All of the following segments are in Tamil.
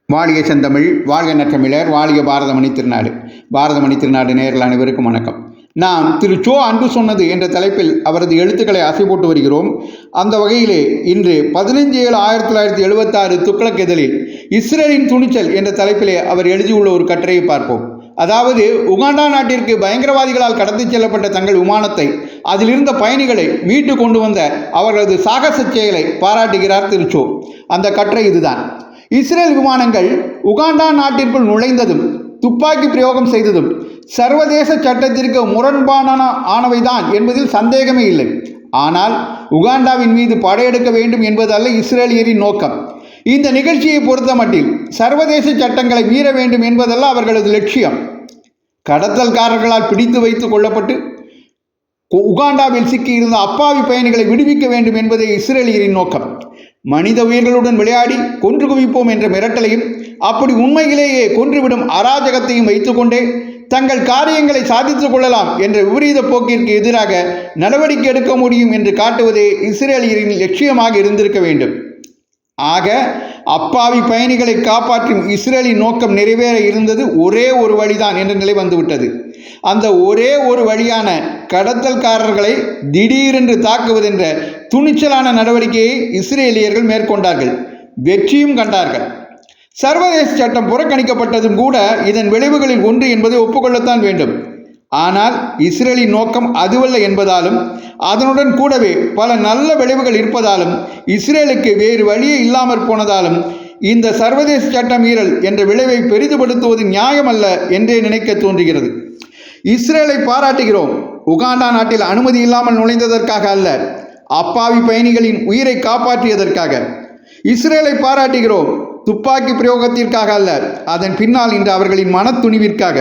வாழிய செந்தமிழ், வாழ்க நற்றமிழர், வாழிய பாரதமணி திருநாடு. பாரதமணி திருநாடு நேயர்கள் அனைவருக்கும் வணக்கம். நாம் திரு சோ அன்பு சொன்னது என்ற தலைப்பில் அவரது எழுத்துக்களை அசை போட்டு வருகிறோம். அந்த வகையிலே இன்று 15/7/1976 துக்ளக் இதழில் இஸ்ரேலின் துணிச்சல் என்ற தலைப்பிலே அவர் எழுதியுள்ள ஒரு கட்டுரையை பார்ப்போம். அதாவது, உகாண்டா நாட்டிற்கு பயங்கரவாதிகளால் கடத்திச் செல்லப்பட்ட தங்கள் விமானத்தை, அதிலிருந்த பயணிகளை மீட்டு கொண்டு வந்த அவர்களது சாகச செயலை பாராட்டுகிறார் திரு சோ. அந்த கட்டுரை இதுதான்: இஸ்ரேல் விமானங்கள் உகாண்டா நாட்டிற்குள் நுழைந்ததும் துப்பாக்கி பிரயோகம் செய்ததும் சர்வதேச சட்டத்திற்கு முரண்பாடானவைதான் என்பதில் சந்தேகமே இல்லை. ஆனால் உகாண்டாவின் மீது படையெடுக்க வேண்டும் என்பதல்ல இஸ்ரேலியரின் நோக்கம். இந்த நிகழ்ச்சியை பொறுத்தமட்டில் சர்வதேச சட்டங்களை மீற வேண்டும் என்பதல்ல அவர்களது லட்சியம். கடத்தல்காரர்களால் பிடித்து வைத்துக் கொள்ளப்பட்டு உகாண்டாவில் சிக்கியிருந்த அப்பாவி பயணிகளை விடுவிக்க வேண்டும் என்பதே இஸ்ரேலியரின் நோக்கம். மனித உயிர்களுடன் விளையாடி கொன்று குவிப்போம் என்ற மிரட்டலையும், அப்படி உண்மையிலேயே கொன்றுவிடும் அராஜகத்தையும் வைத்துக்கொண்டே தங்கள் காரியங்களை சாதித்துக் கொள்ளலாம் என்ற விபரீத போக்கிற்கு எதிராக நடவடிக்கை எடுக்க முடியும் என்று காட்டுவதே இஸ்ரேலியரின் லட்சியமாக இருந்திருக்க வேண்டும். ஆக, அப்பாவி பயணிகளை காப்பாற்றும் இஸ்ரேலின் நோக்கம் நிறைவேற இருந்தது ஒரே ஒரு வழிதான் என்ற நிலை வந்துவிட்டது. அந்த ஒரே ஒரு வழியான கடத்தல்காரர்களை திடீரென்று தாக்குவதென்ற துணிச்சலான நடவடிக்கையை இஸ்ரேலியர்கள் மேற்கொண்டார்கள், வெற்றியும் கண்டார்கள். சர்வதேச சட்டம் புறக்கணிக்கப்பட்டதும் கூட இதன் விளைவுகளில் ஒன்று என்பதை ஒப்புக்கொள்ளத்தான் வேண்டும். ஆனால் இஸ்ரேலின் நோக்கம் அதுவல்ல என்பதாலும், அதனுடன் கூடவே பல நல்ல விளைவுகள் இருப்பதாலும், இஸ்ரேலுக்கு வேறு வழியே இல்லாமற் போனதாலும் இந்த சர்வதேச சட்ட மீறல் என்ற விளைவை பெரிதுபடுத்துவது நியாயமல்ல என்றே நினைக்க தோன்றுகிறது. இஸ்ரேலை பாராட்டுகிறோம், உகாண்டா நாட்டில் அனுமதி இல்லாமல் நுழைந்ததற்காக அல்ல, அப்பாவி பயணிகளின் உயிரை காப்பாற்றியதற்காக. இஸ்ரேலை பாராட்டுகிறோம், துப்பாக்கி பிரயோகத்திற்காக அல்ல, அதன் பின்னால் இன்று அவர்களின் மனத்துணிவிற்காக.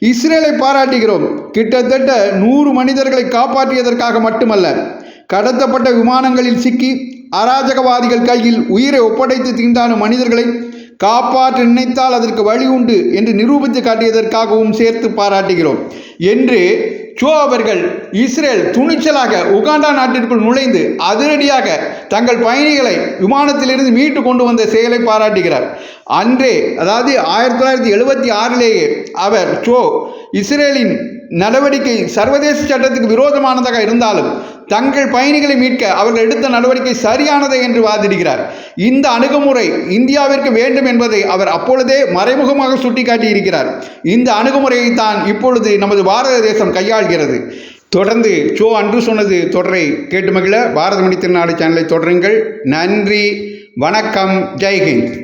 இஸ்ரேலை பாராட்டுகிறோம், கிட்டத்தட்ட 100 மனிதர்களை காப்பாற்றியதற்காக மட்டுமல்ல, கடத்தப்பட்ட விமானங்களில் சிக்கி அராஜகவாதிகள் கையில் உயிரை ஒப்படைத்து தீண்டாடும் மனிதர்களை காப்பாற்ற நினைத்தால் அதற்கு வழி உண்டு என்று நிரூபித்து காட்டியதற்காகவும் சேர்த்து பாராட்டுகிறோம் என்று சோ அவர்கள் இஸ்ரேல் துணிச்சலாக உகாண்டா நாட்டிற்குள் நுழைந்து அதிரடியாக தங்கள் பயணிகளை விமானத்திலிருந்து மீட்டு கொண்டு வந்த செயலை பாராட்டுகிறார். அன்றே, அதாவது 1976 அவர் சோ இஸ்ரேலின் நடவடிக்கை சர்வதேச சட்டத்துக்கு விரோதமானதாக இருந்தாலும் தங்கள் பயணிகளை மீட்க அவர்கள் எடுத்த நடவடிக்கை சரியானதை என்று வாதிடுகிறார். இந்த அணுகுமுறை இந்தியாவிற்கு வேண்டும் என்பதை அவர் அப்பொழுதே மறைமுகமாக சுட்டிக்காட்டியிருக்கிறார். இந்த அணுகுமுறையை தான் இப்பொழுது நமது பாரத தேசம் கையாள்கிறது. தொடர்ந்து சோ அன்று சொன்னது தொடரை கேட்டு மகிழ பாரதமணி திருநாடு சேனலை தொடருங்கள். நன்றி, வணக்கம், ஜெய்ஹிந்த்.